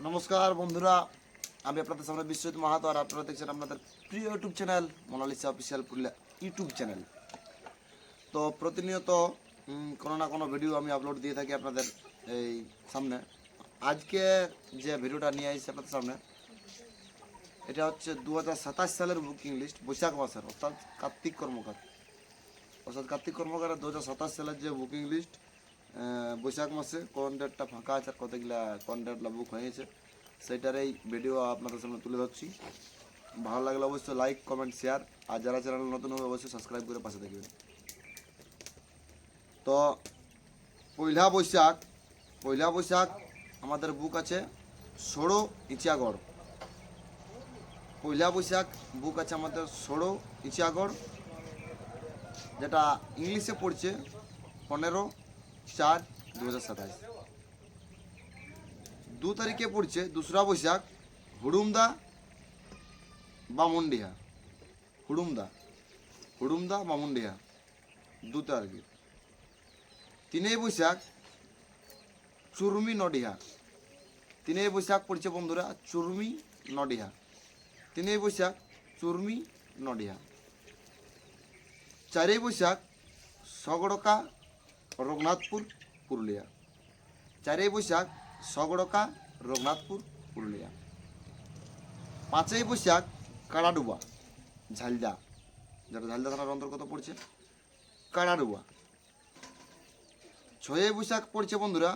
নমস্কার বন্ধুরা, আমি আপনাদের সামনে বিশ্বজিৎ মাহাতো আর আপনারা দেখছেন আপনাদের প্রিয় YouTube channel Monalisa official Purulia YouTube channel. তো প্রতিনিয়ত কোনো না কোনো ভিডিও আমি আপলোড দিয়ে থাকি আপনাদের এই সামনে। আজকে যে ভিডিওটা নিয়ে আসছি আপনাদের সামনে, এটা হচ্ছে 2027 সালের বুকিং লিস্ট, বৈশাখ মাসের, অর্থাৎ কার্তিক কর্মকারের 2027 সালের যে বুকিং লিস্ট বৈশাখ মাসে কোন ডেটটা ফাঁকা আছে আর কতগুলা কোন ডেটটা বুক হয়েছে সেইটার এই ভিডিও আপনাদের সামনে তুলে ধরছি। ভালো লাগলে অবশ্যই লাইক কমেন্ট শেয়ার, আর যারা চ্যানেল নতুন হবে অবশ্যই সাবস্ক্রাইব করে পাশে থাকবেন। তো পয়লা বৈশাখ আমাদের বুক আছে ষোড়ো ইচিয়াগড়। পয়লা বৈশাখ বুক আছে আমাদের ষোড়ো ইচিয়াগড়, যেটা ইংলিশে পড়ছে 15/4/2027। 2 তারিখে পড়ছে দুসরা বৈশাখ হুড়ুমদা বামুনডিহা, হুড়ুমদা বামুনডিহা 2 তারিখে। 3 বৈশাখ চুরমি নডিহা, 3 বৈশাখ পড়ছে বন্ধুরা চুরমি নডিহা, 3 বৈশাখ চুরমি নডিহা। 4 বৈশাখ সগড়কা রঘুনাথপুর পুরুলিয়া, 4 বৈশাখ সগড়কা রঘুনাথপুর পুরুলিয়া। 5 বৈশাখ কাড়াডুবা ঝালদা, যেটা ঝালদা থানার অন্তর্গত পড়ছে কাড়াডুবা। 6 বৈশাখ পড়ছে বন্ধুরা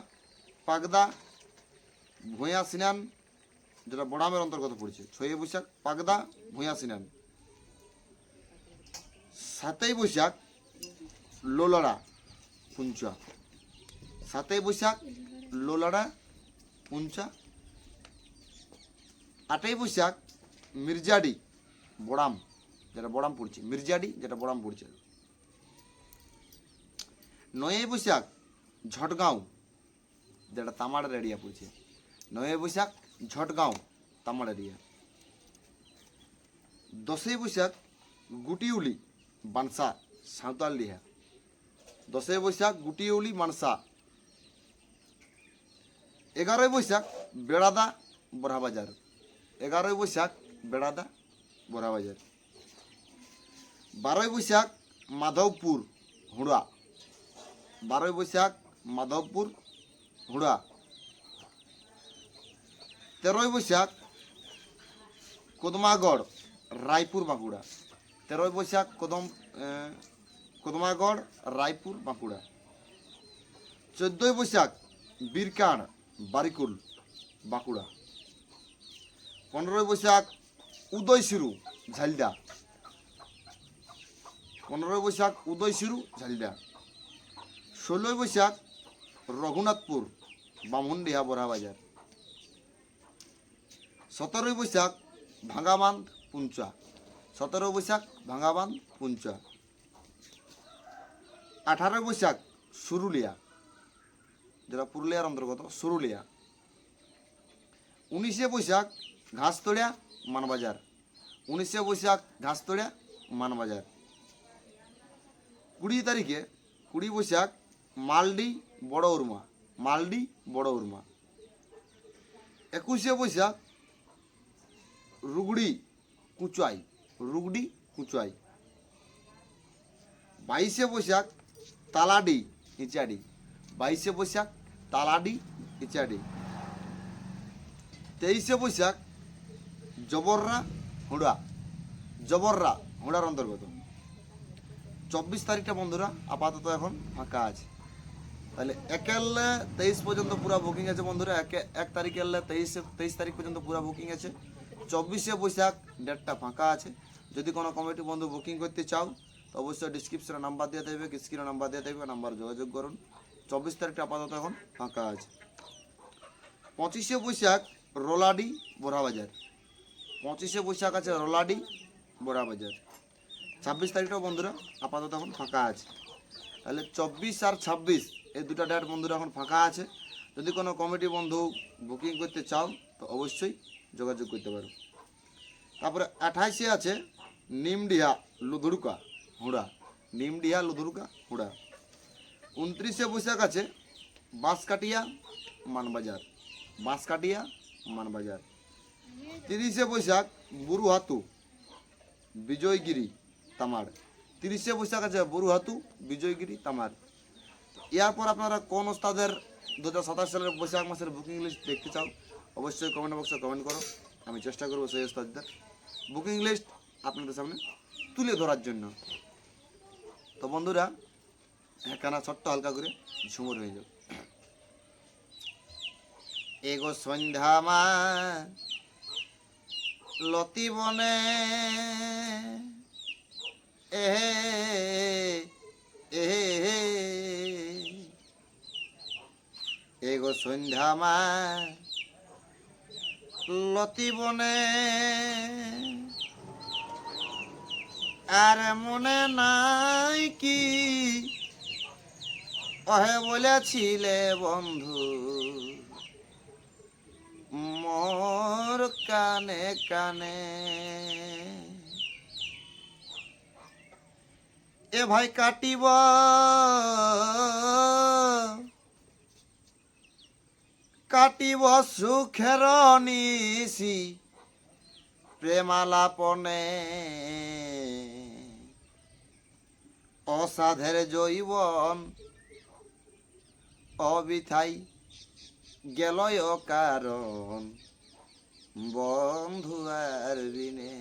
পাগদা ভূঁয়া সিনান, যেটা বড়ামের অন্তর্গত পড়ছে 6 বৈশাখ পাগদা ভূঁয়া সিনান। 7 বৈশাখ লোলাড়া পুঞ্চা, 7 বৈশাখ লোলাড়া পুঞ্চা। 8 বৈশাখ মির্জাডি বড়াম, যেটা বড়াম পড়ছে মির্জাডি, যেটা বড়াম পড়ছে। 9 বৈশাখ ঝটগাঁও, যেটা তামাড়ের এরিয়া পড়ছে 9 বৈশাখ ঝটগাঁও তামাড় এরিয়া। 10 বৈশাখ গুটিউলি বানসা সাঁওতাল ডিহা, 10 বৈশাখ গুটিউলি মানসা। 11 বৈশাখ বেড়াদা বড়াবাজার, 11 বৈশাখ বেড়াদা বড়াবাজার। 12 বৈশাখ মাধবপুর হুড়া, 12 বৈশাখ মাধবপুর হুড়া। 13 বৈশাখ কদমাগড় রায়পুর বাঁকুড়া, 13 বৈশাখ কদমাগড় রায়পুর বাঁকুড়া। 14 বৈশাখ বীরকান বারিকুল বাঁকুড়া। 15 বৈশাখ উদয়শিরু ঝালদা, 15 বৈশাখ উদয়শিরু ঝালদা। 16 বৈশাখ রঘুনাথপুর বামুনডিহা বড়াবাজার। 17 বৈশাখ ভাঙ্গাবান্ধ পুঞ্চা, 17 বৈশাখ ভাঙ্গাবান্ধ পুঞ্চা। 18 বৈশাখ সুরুলিয়া, যেটা পুরুলিয়ার অন্তর্গত সুরুলিয়া। 19 বৈশাখ ঘাসতড়িয়া মানবাজার, 19 বৈশাখ ঘাসতড়িয়া মানবাজার। 20 তারিখে 20 বৈশাখ মালডি বড় উরমা, মালডি বড় উরমা। 21 বৈশাখ রুগড়ি কুচাই, রুগড়ি কুচাই। 22 বৈশাখ তালাডি ইচাডি, 22 বৈশাখ তালাডি ইচাডি। 23 বৈশাখ জবররা হুড়া, জবররা হুড়ার অন্তর্গত। 24 তারিখটা বন্ধুরা আপাতত এখন ফাঁকা আছে। তাহলে 1-23 পর্যন্ত পুরো বুকিং আছে বন্ধুরা, 1 তারিখে 23 তারিখ পর্যন্ত পুরো বুকিং আছে। 24 বৈশাখ ডেটটা ফাঁকা আছে। যদি কোনো কমিটি বন্ধু বুকিং করতে চাও তো অবশ্যই ডিসক্রিপশনে নাম্বার দেওয়া থাকবে, স্ক্রিনে নাম্বার দেওয়া থাকবে, নাম্বার যোগাযোগ করুন। 24 তারিখটা আপাতত এখন ফাঁকা আছে। 25 বৈশাখ রোলাডি বোরাবাজার, 25 বৈশাখ আছে রোলাডি বোরাবাজার। 26 তারিখটাও বন্ধুরা আপাতত এখন ফাঁকা আছে। তাহলে 24 আর 26 এই দুটো ডেট বন্ধুরা এখন ফাঁকা আছে। যদি কোনো কমিটি বন্ধু বুকিং করতে চাও তো অবশ্যই যোগাযোগ করতে পারো। তারপরে 28 আছে নিমডিহা লুধুরকা হুড়া, নিমডিহা লুধুরকা হুড়া। 29 বৈশাখ আছে বাঁশকাটিয়া মানবাজার, বাঁশকাটিয়া মানবাজার। 30শে বৈশাখ বুরুহাতু বিজয়গিরি তামার। 30শে বৈশাখ আছে বুরুহাতু বিজয়গিরি তামার। এরপর আপনারা কোন ওস্তাদের 2027 সালের বৈশাখ মাসের বুকিং লিস্ট দেখতে চাও অবশ্যই কমেন্ট বক্সে কমেন্ট করো। আমি চেষ্টা করবো সেই ওস্তাদদের বুকিং লিস্ট আপনাদের সামনে তুলে ধরার জন্য। তো বন্ধুরা কানা ছোট্ট হালকা করে ঝুমুর হয়ে যাবে। এগো সন্ধ্যা মা লতি বনে এ এ এগো সন্ধ্যা মা লতি বনে আর মনে নাই কি অহে বলেছিলে বন্ধু মোর কানে কানে। এ ভাই কাটিব কাটিব সুখের নিশি প্রেমালাপনে অসাধের জৈবন অবিথাই গেলয় কারণ বন্ধু আর বিনে।